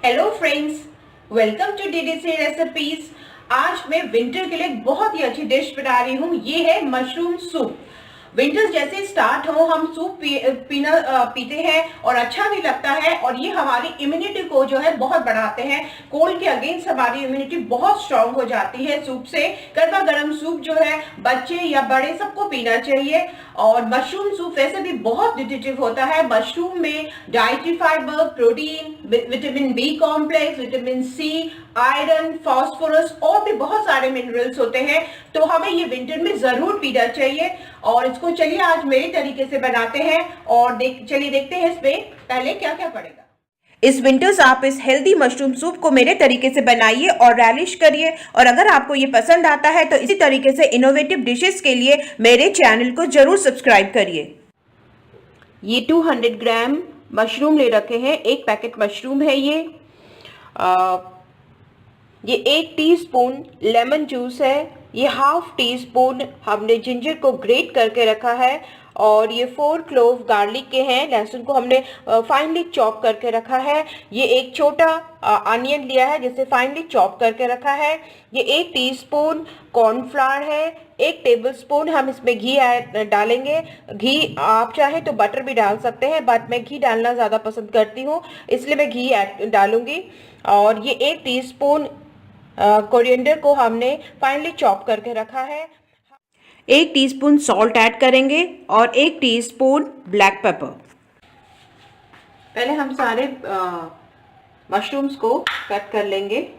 Hello friends, welcome to DDC recipes. आज मैं winter के लिए बहुत ही अच्छी डिश बना रही हूँ। ये है मशरूम सूप। विंटर्स जैसे स्टार्ट हो हम सूप पीते हैं और अच्छा भी लगता है, और ये हमारी इम्यूनिटी को जो है बहुत बढ़ाते हैं। कोल्ड के अगेंस्ट हमारी इम्यूनिटी बहुत स्ट्रांग हो जाती है सूप से। गर्मा गर्म सूप जो है बच्चे या बड़े सबको पीना चाहिए। और मशरूम सूप वैसे भी बहुत न्यूट्रिटिव होता है। मशरूम में dietary fibre, protein, vitamin B complex, vitamin C, iron, phosphorus और भी बहुत सारे मिनरल्स होते हैं। तो हमें ये विंटर में जरूर पीना चाहिए। और इसको चलिए आज मेरे तरीके से बनाते हैं और चलिए देखते हैं इसमें पहले क्या क्या पड़ेगा। इस विंटर्स आप इस हेल्दी मशरूम सूप को मेरे तरीके से बनाइए और रैलिश करिए। और अगर आपको ये पसंद आता है तो इसी तरीके से इनोवेटिव डिशेस के लिए मेरे चैनल को जरूर सब्सक्राइब करिए। ये 200 ग्राम मशरूम ले रखे हैं। एक पैकेट मशरूम है ये 1 टीस्पून लेमन जूस है। ये ½ टीस्पून हमने जिंजर को ग्रेट करके रखा है। और ये 4 क्लोव गार्लिक के हैं। लहसुन को हमने फाइनली चॉप करके रखा है। ये एक छोटा अनियन लिया है जिसे फाइनली चॉप करके रखा है। ये 1 टीस्पून कॉर्नफ्लावर है। 1 टेबलस्पून हम इसमें घी डालेंगे। घी आप चाहे तो बटर भी डाल सकते हैं, बट मैं घी डालना ज़्यादा पसंद करती हूँ, इसलिए मैं घी डालूंगी। और ये 1 टीस्पून कोरिएंडर को हमने फाइनली चॉप करके रखा है। 1 टीस्पून सॉल्ट ऐड करेंगे और 1 टीस्पून ब्लैक पेपर। पहले हम सारे मशरूम्स को कट कर लेंगे।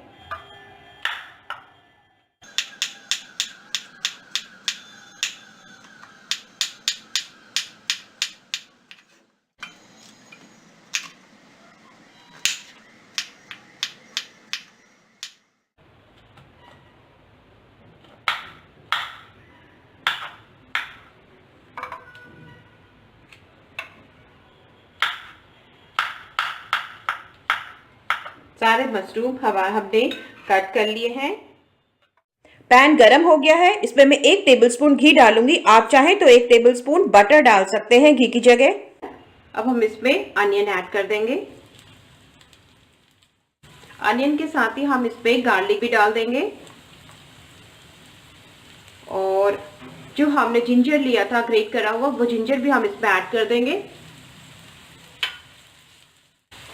सारे मशरूम हमने कट कर लिए हैं। पैन गरम हो गया है, इसमें मैं 1 टेबलस्पून घी डालूंगी। आप चाहें तो 1 टेबलस्पून बटर डाल सकते हैं घी की जगह। अब हम इसमें अनियन ऐड कर देंगे। अनियन के साथ ही हम इसमें गार्लिक भी डाल देंगे। और जो हमने जिंजर लिया था ग्रेट करा हुआ, वो जिंजर भी हम इसमें ऐड कर देंगे।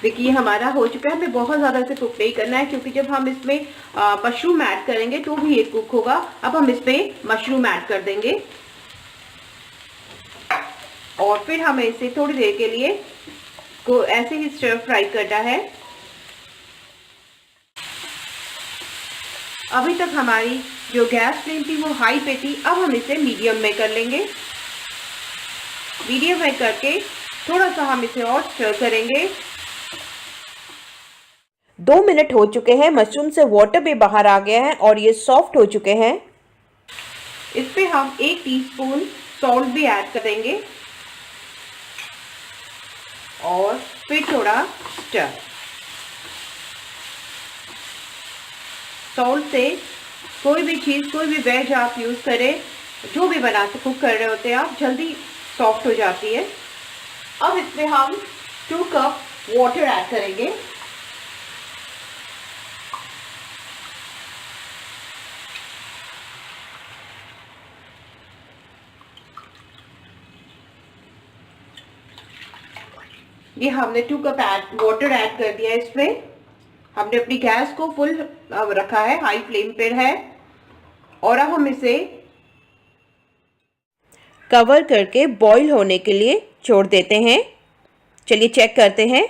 देखिए हमारा हो चुका है। हमें बहुत ज़्यादा इसे कुक नहीं करना है, क्योंकि जब हम इसमें मशरूम ऐड करेंगे तो भी ये कुक होगा। अब हम इसमें मशरूम ऐड कर देंगे और फिर हमें इसे थोड़ी देर के लिए को ऐसे ही स्टर फ्राई करना है। अभी तक हमारी जो गैस फ्लेम थी वो हाई पे थी। अब हम इसे मीडियम में कर लेंगे। मीडियम में करके थोड़ा सा हम इसे और स्टर करेंगे। 2 मिनट हो चुके हैं। मशरूम से वाटर भी बाहर आ गया है और ये सॉफ्ट हो चुके हैं। इस पे हम 1 टीस्पून सॉल्ट भी ऐड करेंगे और फिर थोड़ा स्टर। सॉल्ट से कोई भी चीज़, कोई भी वेज आप यूज़ करें, जो भी बनाते कुक कर रहे होते हैं आप, जल्दी सॉफ्ट हो जाती है। अब इसमें हम 2 कप वाटर ऐड करेंगे। ये हमने 2 कप वाटर ऐड कर दिया। इसमें हमने अपनी गैस को फुल रखा है, हाई फ्लेम पर है। और अब हम इसे कवर करके बॉईल होने के लिए छोड़ देते हैं। चलिए चेक करते हैं।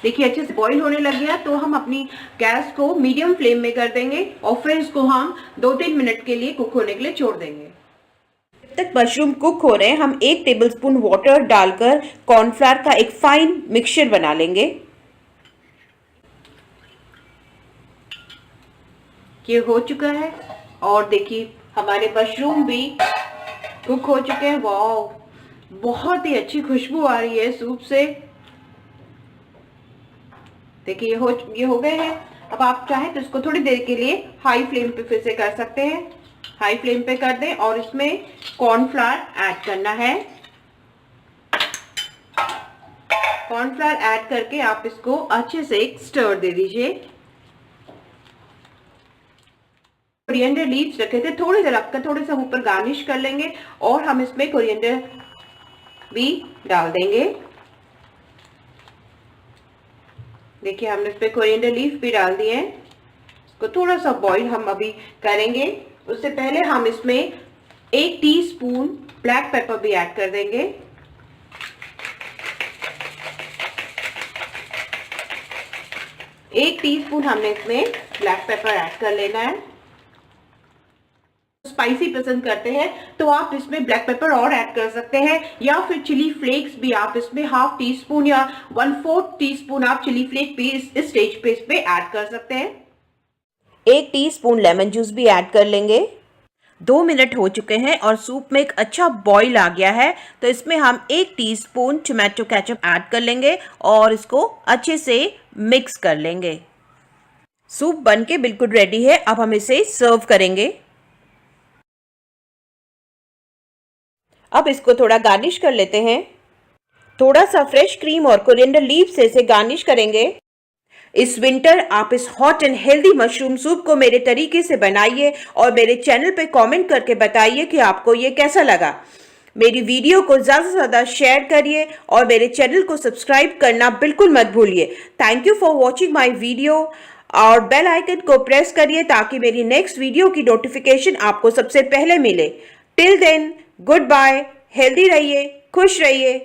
देखिए अच्छे से बॉईल होने लग गया, तो हम अपनी गैस को मीडियम फ्लेम में कर देंगे और फिर इसको हम 2-3 मिनट के लिए कुक होने के लिए छोड़ देंगे। जब तक मशरूम कुक हो रहे हैं, हम 1 टेबलस्पून वाटर डालकर कॉर्नफ्लावर का एक फाइन मिक्सचर बना लेंगे। ये हो चुका है और देखिए हमारे मशरूम भी कुक हो चुके हैं। वाह, बहुत ही अच्छी खुशबू आ रही है सूप से। देखिए ये हो गए हैं। अब आप चाहें तो इसको थोड़ी देर के लिए हाई फ्लेम पे फिर से कर सकते हैं। हाई फ्लेम पे कर दें और इसमें कॉर्नफ्लावर ऐड करना है। कॉर्नफ्लावर ऐड करके आप इसको अच्छे से एक स्टर दे दीजिए। कोरिएंडर लीव्स रखे थे, थोड़ी देर रखकर थोड़े सा ऊपर गार्निश कर लेंगे और हम इसमें कोरिएंडर भी डाल देंगे। देखिए हमने इसमें कोरिएंडर लीफ भी डाल दिए हैं। इसको थोड़ा सा बॉईल हम अभी करेंगे। उससे पहले हम इसमें 1 टीस्पून ब्लैक पेपर भी ऐड कर देंगे। एक टीस्पून हमने इसमें ब्लैक पेपर ऐड कर लेना है। स्पाइसी पसंद करते हैं तो आप इसमें ब्लैक पेपर और ऐड कर सकते हैं, या फिर चिली फ्लेक्स भी आप इसमें ½ टीस्पून या 1/4 टीस्पून आप चिली फ्लेक्स भी इस स्टेज पे ऐड कर सकते हैं। 1 टीस्पून लेमन जूस भी ऐड कर लेंगे। 2 मिनट हो चुके हैं और सूप में एक अच्छा बॉईल आ गया है, तो इसमें हम 1 टीस्पून टोमेटो केचप ऐड कर लेंगे और इसको अच्छे से मिक्स कर लेंगे। सूप बनके बिल्कुल रेडी है। अब हम इसे सर्व करेंगे। अब इसको थोड़ा गार्निश कर लेते हैं। थोड़ा सा फ्रेश क्रीम और कोरिएंडर लीफ से इसे गार्निश करेंगे। इस विंटर आप इस hot and healthy mushroom soup को मेरे तरीके से बनाइए और मेरे चैनल पे कमेंट करके बताइए कि आपको ये कैसा लगा। मेरी वीडियो को ज़्यादा से ज़्यादा शेयर करिए और मेरे चैनल को सब्सक्राइब करना बिल्कुल मत भूलिए। Thank you for watching my video और बेल आइकन को प्रेस करिए ताकि मेरी नेक्स्ट वीडियो की नोटिफिकेशन आपको सबसे पहले मिले। Till then good bye, healthy रहिए, खुश रहिए।